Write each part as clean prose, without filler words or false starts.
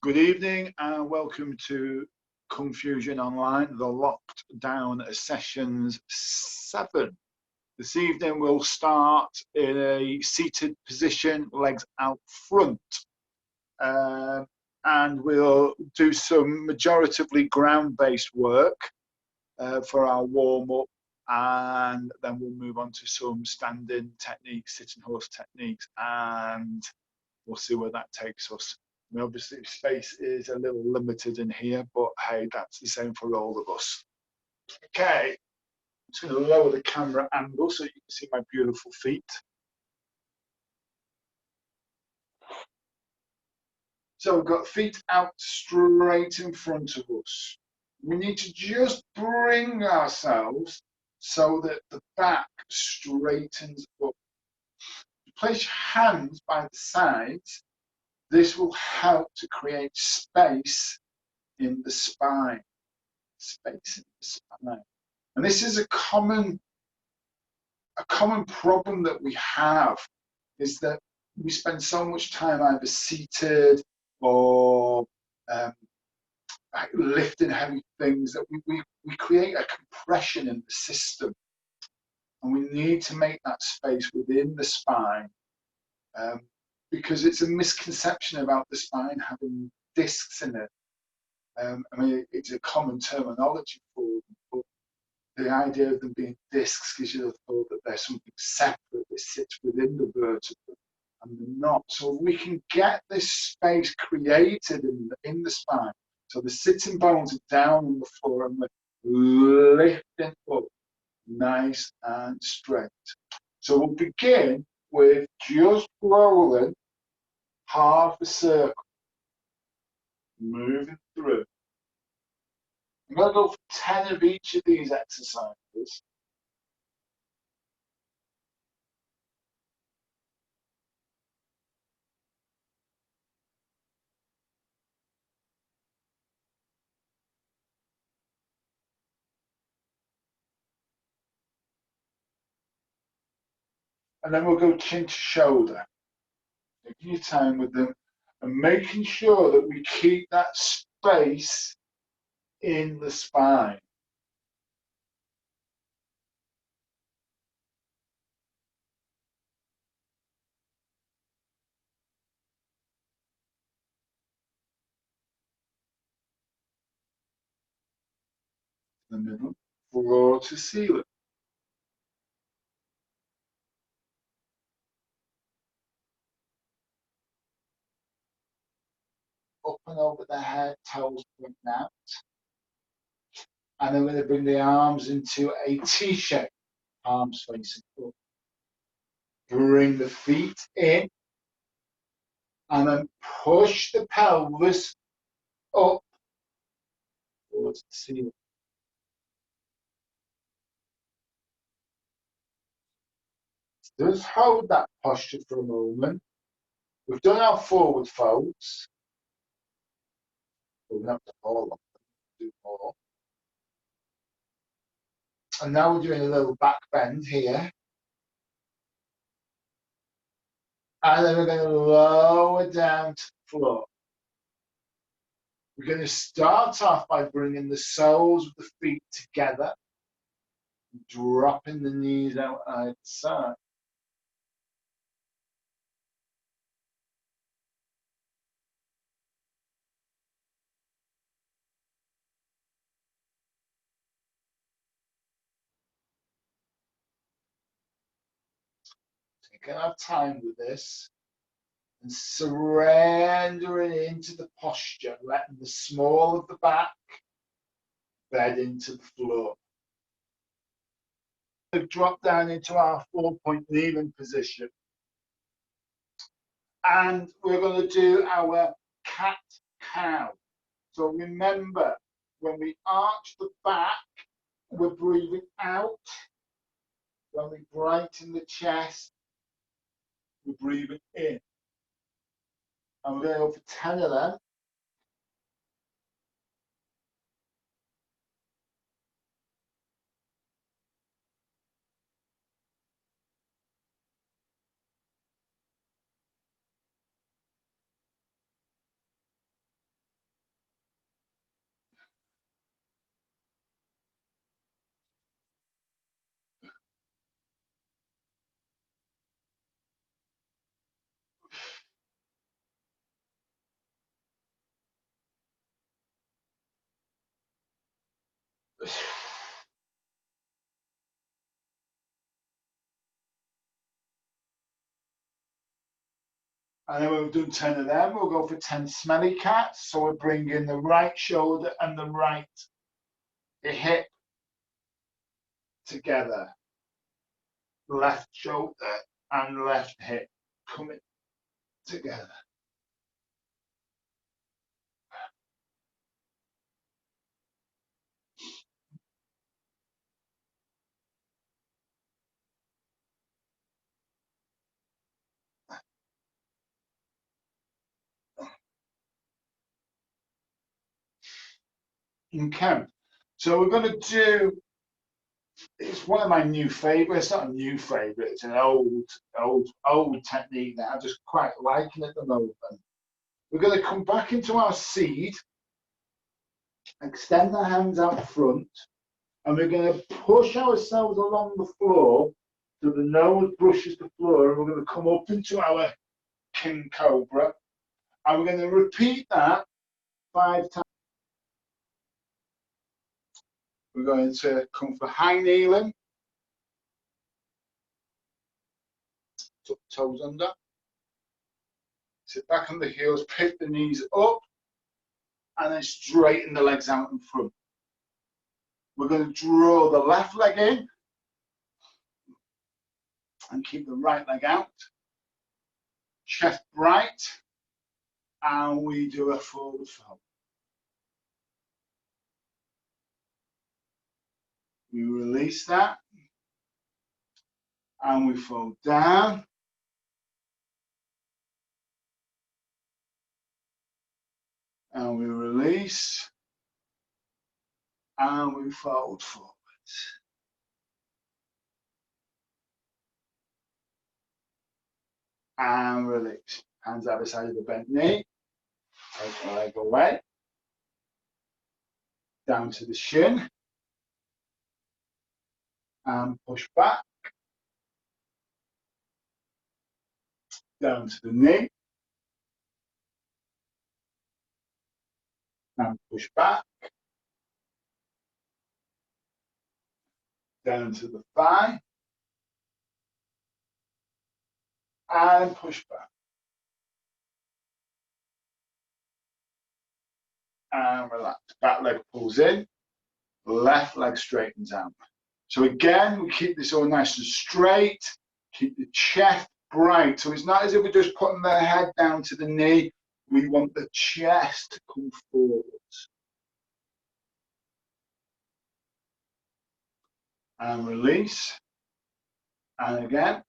Good evening and welcome to Confusion Online, the locked down sessions 7. This evening we'll start in a seated position, legs out front, and we'll do some majoritively ground-based work for our warm-up, and then we'll move on to some standing techniques, sitting horse techniques, and we'll see where that takes us. I mean, obviously, space is a little limited in here, but hey, that's the same for all of us. Okay, I'm just going to lower the camera angle so you can see my beautiful feet. So we've got feet out straight in front of us. We need to just bring ourselves so that the back straightens up. Place your hands by the sides. This will help to create space in the spine. Space in the spine. And this is a common problem that we have, is that we spend so much time either seated or lifting heavy things that we create a compression in the system. And we need to make that space within the spine, because it's a misconception about the spine having discs in it. I mean, it's a common terminology for them, but the idea of them being discs gives you the thought that there's something separate that sits within the vertebra, and they're not. So we can get this space created in the spine. So the sitting bones are down on the floor and we're lifting up nice and straight. So we'll begin with just rolling half a circle, moving through. I'm going to go for 10 of each of these exercises. And then we'll go chin to shoulder. Taking your time with them and making sure that we keep that space in the spine. The middle, floor to ceiling. Up and over the head, toes pointing out. And then we're going to bring the arms into a T shape, arms facing up. Bring the feet in, and then push the pelvis up towards the ceiling. Just hold that posture for a moment. We've done our forward folds. We're going to have to hold on, do more. And now we're doing a little back bend here. And then we're going to lower down to the floor. We're going to start off by bringing the soles of the feet together, dropping the knees out either side. Taking our time with this and surrendering into the posture, letting the small of the back bed into the floor. We've dropped down into our 4-point kneeling position. And we're going to do our cat-cow. So remember, when we arch the back, we're breathing out. When we brighten the chest, we're breathing in. And we're going to go for 10 of them. And then when we've done 10 of them, we'll go for 10 smelly cats. So we're bringing the right shoulder and the right hip together. Left shoulder and left hip coming together. Okay, so we're going to do, it's one of my new favorites, not a new favorite, it's an old technique that I just quite like at the moment. We're going to come back into our seed, extend our hands out front, and we're going to push ourselves along the floor so the nose brushes the floor, and we're going to come up into our King Cobra, and we're going to repeat that 5 times. We're going to come for high kneeling, tuck the toes under, sit back on the heels, pick the knees up, and then straighten the legs out in front. We're going to draw the left leg in and keep the right leg out. Chest bright, and we do a forward fold. We release that, and we fold down. And we release, and we fold forwards. And release. Hands either side of the bent knee. Take the leg away. Down to the shin. And push back. Down to the knee. And push back. Down to the thigh. And push back. And relax. Back leg pulls in. Left leg straightens out. So again, we keep this all nice and straight. Keep the chest bright. So it's not as if we're just putting the head down to the knee. We want the chest to come forwards. And release. And again.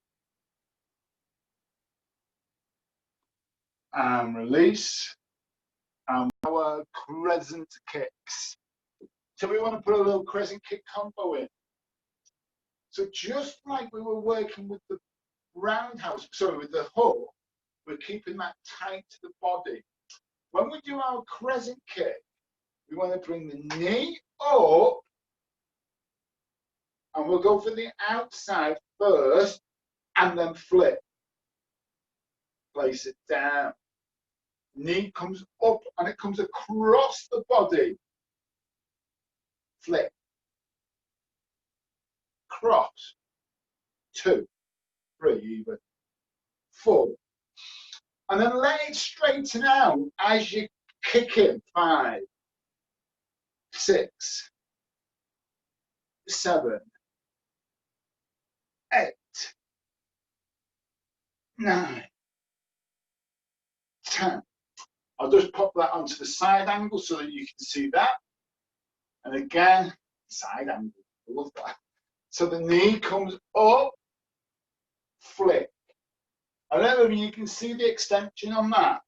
And release. And our crescent kicks. So we want to put a little crescent kick combo in. So just like we were working with the roundhouse, sorry, with the hook, we're keeping that tight to the body. When we do our crescent kick, we want to bring the knee up, and we'll go for the outside first, and then flip. Place it down. Knee comes up, and it comes across the body. Flip. Cross. 2, 3 even. 4. And then let it straighten out as you kick it. 5, 6, 7, 8, 9, 10. I'll just pop that onto the side angle so that you can see that. And again, side angle. I love that. So the knee comes up, flick. I don't know if you can see the extension on that.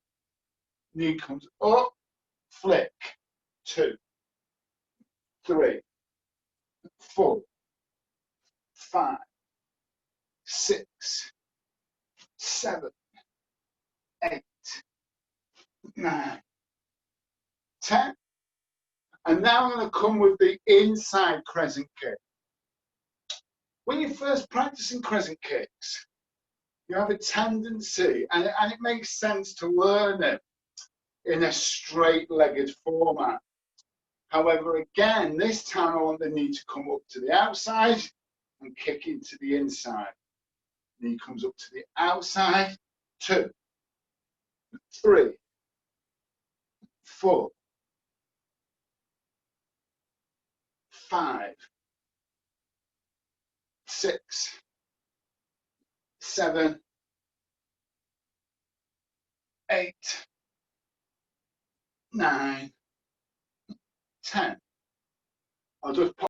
Knee comes up, flick. 2, 3, 4, 5, 6, 7, 8, 9, 10. And now I'm going to come with the inside crescent kick. When you're first practicing crescent kicks, you have a tendency, and it makes sense to learn it in a straight-legged format. However, again, this time I want the knee to come up to the outside and kick into the inside. Knee comes up to the outside. 2, 3, 4, 5, 6, 7, 8, 9, 10. I'll just pop